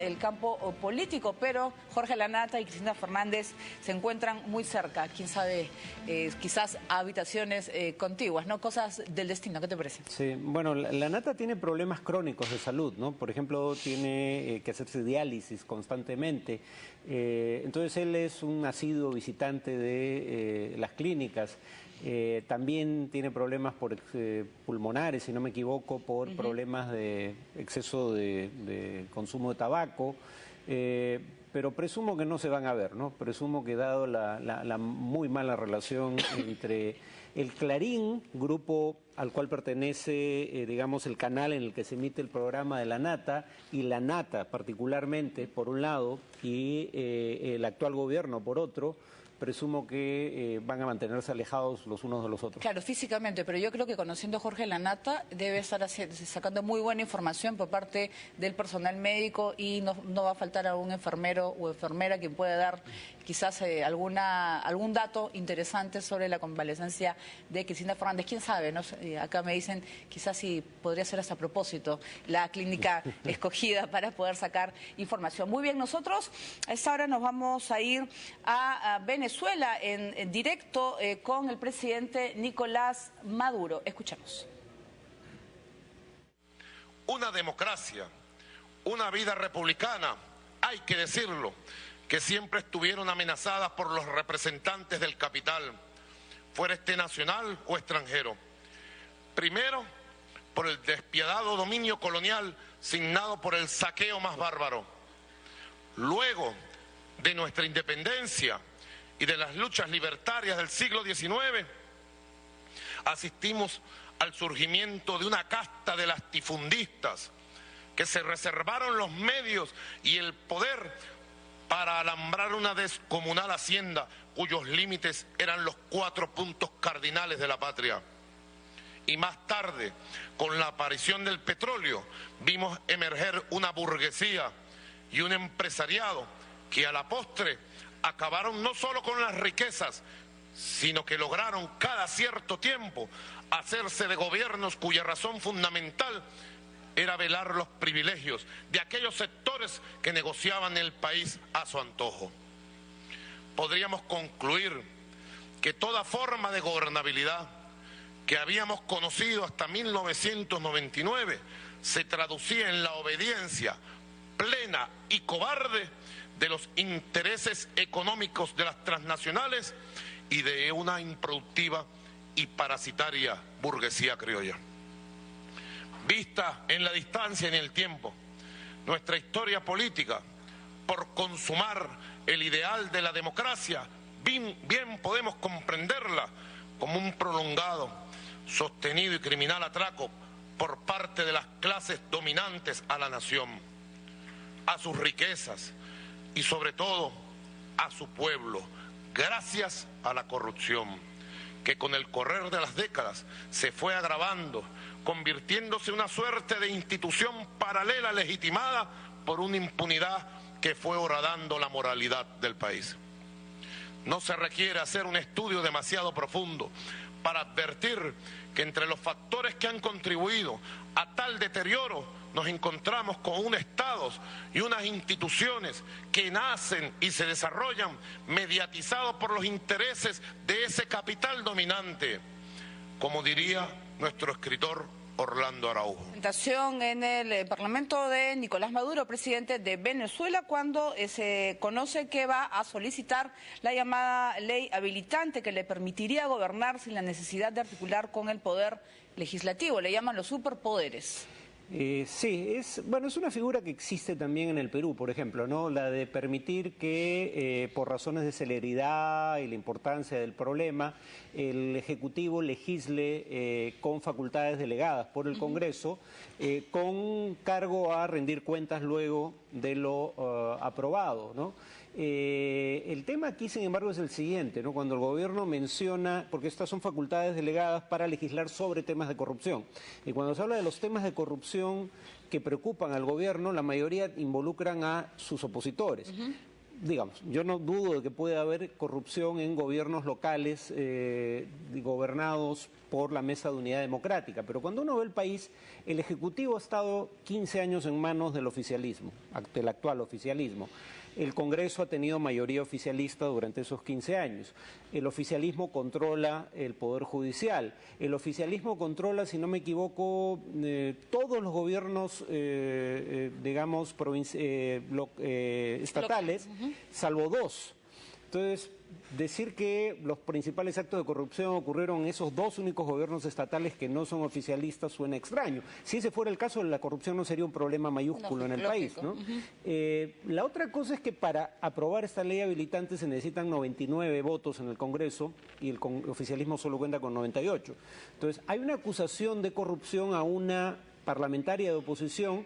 el campo político, pero Jorge Lanata y Cristina Fernández se encuentran muy cerca, quién sabe, quizás habitaciones contiguas, ¿no? Cosas del destino, ¿qué te parece? Sí, bueno, Lanata tiene problemas crónicos de salud, ¿no? Por ejemplo, tiene que hacerse diálisis constantemente, entonces él es un asiduo visitante de las clínicas. También tiene problemas pulmonares, si no me equivoco, por problemas de exceso de consumo de tabaco, pero presumo que no se van a ver, ¿no? Presumo que dado la muy mala relación entre el Clarín, grupo al cual pertenece, digamos, el canal en el que se emite el programa de Lanata, y Lanata particularmente, por un lado, y el actual gobierno, por otro, presumo que van a mantenerse alejados los unos de los otros. Claro, físicamente, pero yo creo que conociendo a Jorge Lanata debe estar sacando muy buena información por parte del personal médico y no va a faltar algún enfermero o enfermera quien pueda dar quizás algún dato interesante sobre la convalecencia de Cristina Fernández. ¿Quién sabe? ¿No? Acá me dicen quizás si podría ser hasta a propósito la clínica escogida para poder sacar información. Muy bien, nosotros a esta hora nos vamos a ir a Venezuela en directo con el presidente Nicolás Maduro. Escuchamos. Una democracia, una vida republicana, hay que decirlo, que siempre estuvieron amenazadas por los representantes del capital, fuera este nacional o extranjero. Primero, por el despiadado dominio colonial signado por el saqueo más bárbaro. Luego, de nuestra independencia y de las luchas libertarias del siglo XIX, asistimos al surgimiento de una casta de latifundistas que se reservaron los medios y el poder para alambrar una descomunal hacienda cuyos límites eran los 4 puntos cardinales de la patria. Y más tarde, con la aparición del petróleo, vimos emerger una burguesía y un empresariado que a la postre acabaron no solo con las riquezas, sino que lograron cada cierto tiempo hacerse de gobiernos cuya razón fundamental era velar los privilegios de aquellos sectores que negociaban el país a su antojo. Podríamos concluir que toda forma de gobernabilidad que habíamos conocido hasta 1999 se traducía en la obediencia plena y cobarde de los intereses económicos de las transnacionales y de una improductiva y parasitaria burguesía criolla. Vista en la distancia y en el tiempo, nuestra historia política, por consumar el ideal de la democracia, bien podemos comprenderla como un prolongado, sostenido y criminal atraco por parte de las clases dominantes a la nación, a sus riquezas y sobre todo a su pueblo, gracias a la corrupción, que con el correr de las décadas se fue agravando, convirtiéndose en una suerte de institución paralela legitimada por una impunidad que fue horadando la moralidad del país. No se requiere hacer un estudio demasiado profundo para advertir que entre los factores que han contribuido a tal deterioro nos encontramos con un Estado y unas instituciones que nacen y se desarrollan mediatizados por los intereses de ese capital dominante, como diría nuestro escritor Orlando Araujo. Presentación en el Parlamento de Nicolás Maduro, presidente de Venezuela, cuando se conoce que va a solicitar la llamada ley habilitante que le permitiría gobernar sin la necesidad de articular con el poder legislativo. Le llaman los superpoderes. Sí, es una figura que existe también en el Perú, por ejemplo, ¿no? La de permitir que por razones de celeridad y la importancia del problema, el Ejecutivo legisle con facultades delegadas por el Congreso, con cargo a rendir cuentas luego de lo aprobado, ¿no? El tema aquí, sin embargo, es el siguiente, ¿no? Cuando el gobierno menciona, porque estas son facultades delegadas para legislar sobre temas de corrupción, y cuando se habla de los temas de corrupción que preocupan al gobierno, la mayoría involucran a sus opositores. digamos, yo no dudo de que pueda haber corrupción en gobiernos locales gobernados por la Mesa de Unidad Democrática, pero cuando uno ve el país, el Ejecutivo ha estado 15 años en manos del oficialismo, del actual oficialismo. El Congreso ha tenido mayoría oficialista durante esos 15 años. El oficialismo controla el Poder Judicial. El oficialismo controla, si no me equivoco, todos los gobiernos, digamos, estatales, salvo dos. Entonces, decir que los principales actos de corrupción ocurrieron en esos dos únicos gobiernos estatales que no son oficialistas suena extraño. Si ese fuera el caso, la corrupción no sería un problema mayúsculo en el país, ¿no? La otra cosa es que para aprobar esta ley habilitante se necesitan 99 votos en el Congreso y el oficialismo solo cuenta con 98. Entonces, hay una acusación de corrupción a una parlamentaria de oposición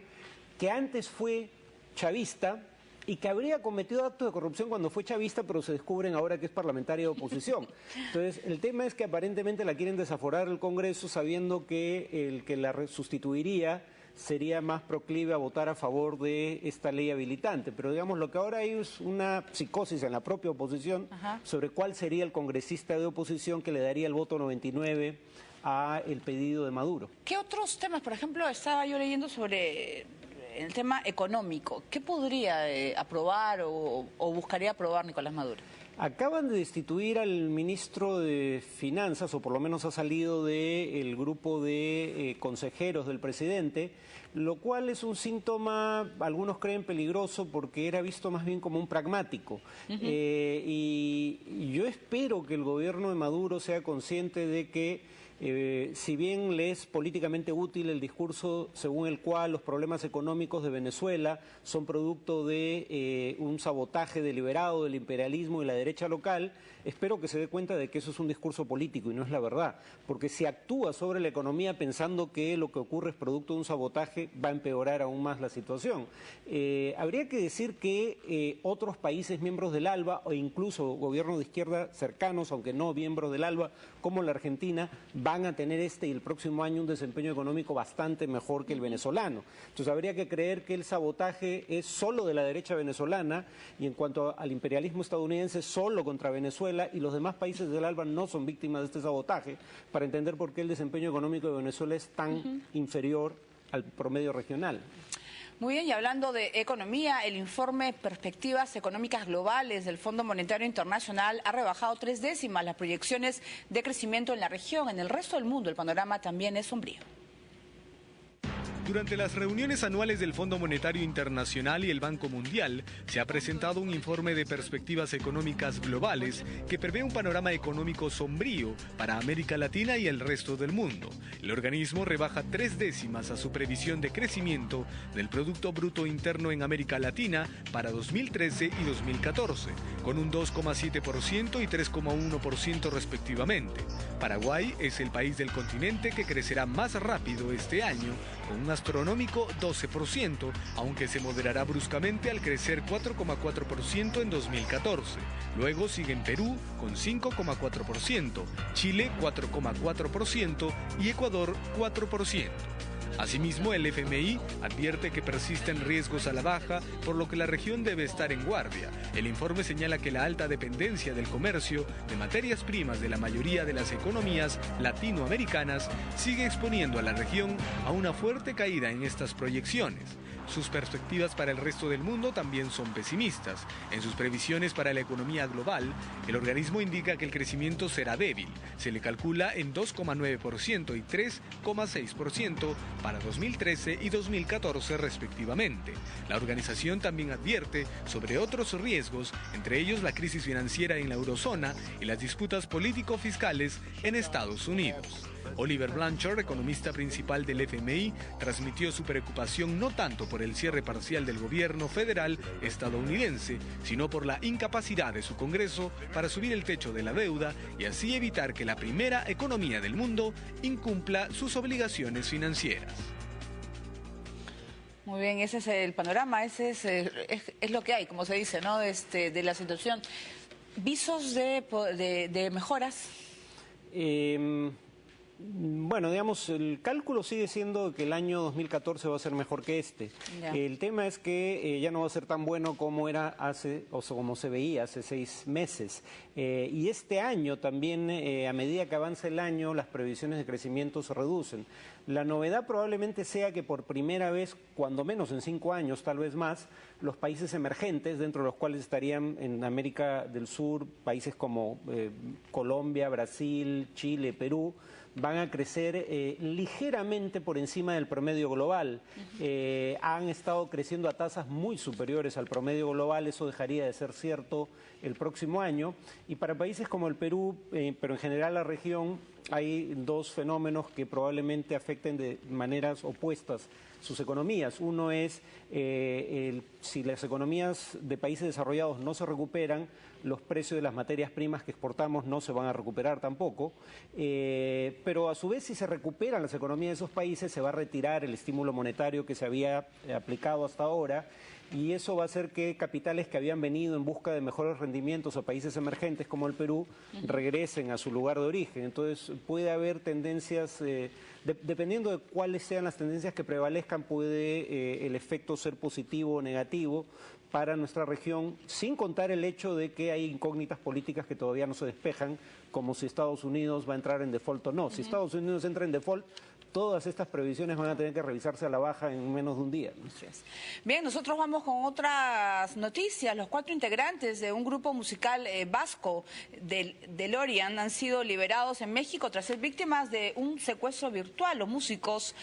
que antes fue chavista y que habría cometido actos de corrupción cuando fue chavista, pero se descubren ahora que es parlamentaria de oposición. Entonces, el tema es que aparentemente la quieren desaforar el Congreso sabiendo que el que la sustituiría sería más proclive a votar a favor de esta ley habilitante. Pero digamos, lo que ahora hay es una psicosis en la propia oposición sobre cuál sería el congresista de oposición que le daría el voto 99 a el pedido de Maduro. ¿Qué otros temas? Por ejemplo, estaba yo leyendo sobre el tema económico. ¿Qué podría aprobar o buscaría aprobar Nicolás Maduro? Acaban de destituir al ministro de Finanzas, o por lo menos ha salido del grupo de consejeros del presidente, lo cual es un síntoma, algunos creen peligroso, porque era visto más bien como un pragmático. Y yo espero que el gobierno de Maduro sea consciente de que si bien le es políticamente útil el discurso según el cual los problemas económicos de Venezuela son producto de un sabotaje deliberado del imperialismo y la derecha local, espero que se dé cuenta de que eso es un discurso político y no es la verdad, porque si actúa sobre la economía pensando que lo que ocurre es producto de un sabotaje, va a empeorar aún más la situación. Habría que decir que otros países miembros del ALBA o incluso gobiernos de izquierda cercanos, aunque no miembros del ALBA, como la Argentina, van a tener este y el próximo año un desempeño económico bastante mejor que el venezolano. Entonces habría que creer que el sabotaje es solo de la derecha venezolana y en cuanto al imperialismo estadounidense solo contra Venezuela, y los demás países del ALBA no son víctimas de este sabotaje, para entender por qué el desempeño económico de Venezuela es tan inferior al promedio regional. Muy bien, y hablando de economía, el informe Perspectivas Económicas Globales del Fondo Monetario Internacional ha rebajado 3 décimas las proyecciones de crecimiento en la región. En el resto del mundo el panorama también es sombrío. Durante las reuniones anuales del Fondo Monetario Internacional y el Banco Mundial, se ha presentado un informe de perspectivas económicas globales que prevé un panorama económico sombrío para América Latina y el resto del mundo. El organismo rebaja 3 décimas a su previsión de crecimiento del Producto Bruto Interno en América Latina para 2013 y 2014, con un 2,7% y 3,1% respectivamente. Paraguay es el país del continente que crecerá más rápido este año, con un astronómico 12%, aunque se moderará bruscamente al crecer 4,4% en 2014. Luego siguen Perú con 5,4%, Chile 4,4% y Ecuador 4%. Asimismo, el FMI advierte que persisten riesgos a la baja, por lo que la región debe estar en guardia. El informe señala que la alta dependencia del comercio de materias primas de la mayoría de las economías latinoamericanas sigue exponiendo a la región a una fuerte caída en estas proyecciones. Sus perspectivas para el resto del mundo también son pesimistas. En sus previsiones para la economía global, el organismo indica que el crecimiento será débil. Se le calcula en 2,9% y 3,6% para 2013 y 2014 respectivamente. La organización también advierte sobre otros riesgos, entre ellos la crisis financiera en la eurozona y las disputas político-fiscales en Estados Unidos. Oliver Blanchard, economista principal del FMI, transmitió su preocupación no tanto por el cierre parcial del gobierno federal estadounidense, sino por la incapacidad de su Congreso para subir el techo de la deuda y así evitar que la primera economía del mundo incumpla sus obligaciones financieras. Muy bien, ese es el panorama, ese es lo que hay, como se dice, ¿no? De la situación. ¿Visos de mejoras? Bueno, digamos, el cálculo sigue siendo que el año 2014 va a ser mejor que este. Ya. El tema es que ya no va a ser tan bueno como era hace, o como se veía hace 6 meses. Y este año también, a medida que avanza el año, las previsiones de crecimiento se reducen. La novedad probablemente sea que por primera vez, cuando menos en 5 años, tal vez más, los países emergentes, dentro de los cuales estarían en América del Sur, países como Colombia, Brasil, Chile, Perú, van a crecer ligeramente por encima del promedio global. Han estado creciendo a tasas muy superiores al promedio global, eso dejaría de ser cierto el próximo año. Y para países como el Perú, pero en general la región, hay dos fenómenos que probablemente afecten de maneras opuestas sus economías. Uno es, si las economías de países desarrollados no se recuperan, los precios de las materias primas que exportamos no se van a recuperar tampoco, pero a su vez si se recuperan las economías de esos países se va a retirar el estímulo monetario que se había aplicado hasta ahora, y eso va a hacer que capitales que habían venido en busca de mejores rendimientos a países emergentes como el Perú regresen a su lugar de origen. Entonces puede haber tendencias, dependiendo de cuáles sean las tendencias que prevalezcan, puede el efecto ser positivo o negativo para nuestra región, sin contar el hecho de que hay incógnitas políticas que todavía no se despejan, como si Estados Unidos va a entrar en default o no. Si Estados Unidos entra en default, todas estas previsiones van a tener que revisarse a la baja en menos de un día. Bien, nosotros vamos con otras noticias. Los 4 integrantes de un grupo musical vasco del Lorian han sido liberados en México tras ser víctimas de un secuestro virtual. Los músicos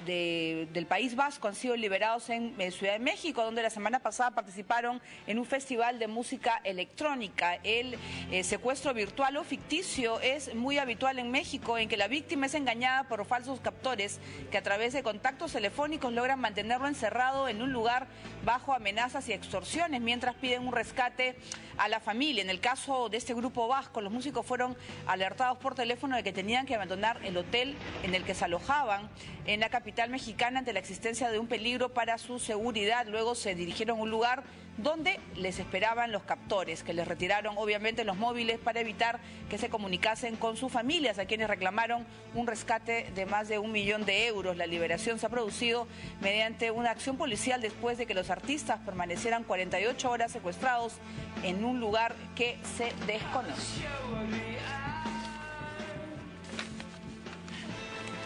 del País Vasco han sido liberados en Ciudad de México, donde la semana pasada participaron en un festival de música electrónica. El secuestro virtual o ficticio es muy habitual en México, en que la víctima es engañada por falsos captores que a través de contactos telefónicos logran mantenerlo encerrado en un lugar bajo amenazas y extorsiones mientras piden un rescate a la familia. En el caso de este grupo vasco, los músicos fueron alertados por teléfono de que tenían que abandonar el hotel en el que se alojaban en la capital mexicana ante la existencia de un peligro para su seguridad. Luego se dirigieron a un lugar donde les esperaban los captores, que les retiraron obviamente los móviles para evitar que se comunicasen con sus familias, a quienes reclamaron un rescate de más de 1 millón de euros. La liberación se ha producido mediante una acción policial después de que los artistas permanecieran 48 horas secuestrados en un lugar que se desconoce.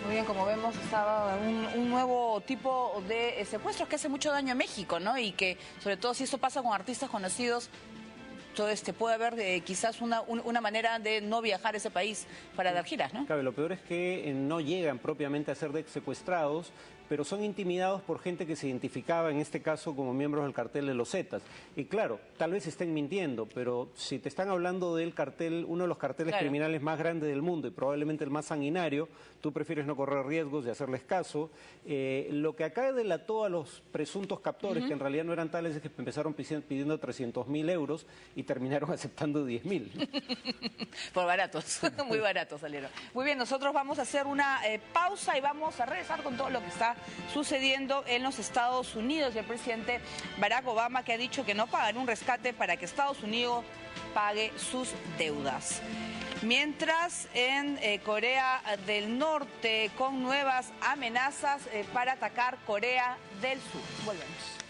Muy bien, como vemos, estaba un nuevo tipo de secuestros que hace mucho daño a México, ¿no? Y que, sobre todo, si esto pasa con artistas conocidos, todo puede haber quizás una manera de no viajar a ese país para dar giras, ¿no? Claro, lo peor es que no llegan propiamente a ser secuestrados, pero son intimidados por gente que se identificaba, en este caso, como miembros del cartel de los Zetas. Y claro, tal vez estén mintiendo, pero si te están hablando del cartel, uno de los carteles criminales más grandes del mundo y probablemente el más sanguinario, tú prefieres no correr riesgos de hacerles caso. Lo que acá delató a los presuntos captores, que en realidad no eran tales, es que empezaron pidiendo 300.000 euros y terminaron aceptando 10.000. Por baratos, muy baratos salieron. Muy bien, nosotros vamos a hacer una pausa y vamos a regresar con todo lo que está sucediendo en los Estados Unidos. El presidente Barack Obama, que ha dicho que no pagará un rescate para que Estados Unidos pague sus deudas. Mientras en Corea del Norte, con nuevas amenazas para atacar Corea del Sur. Volvemos.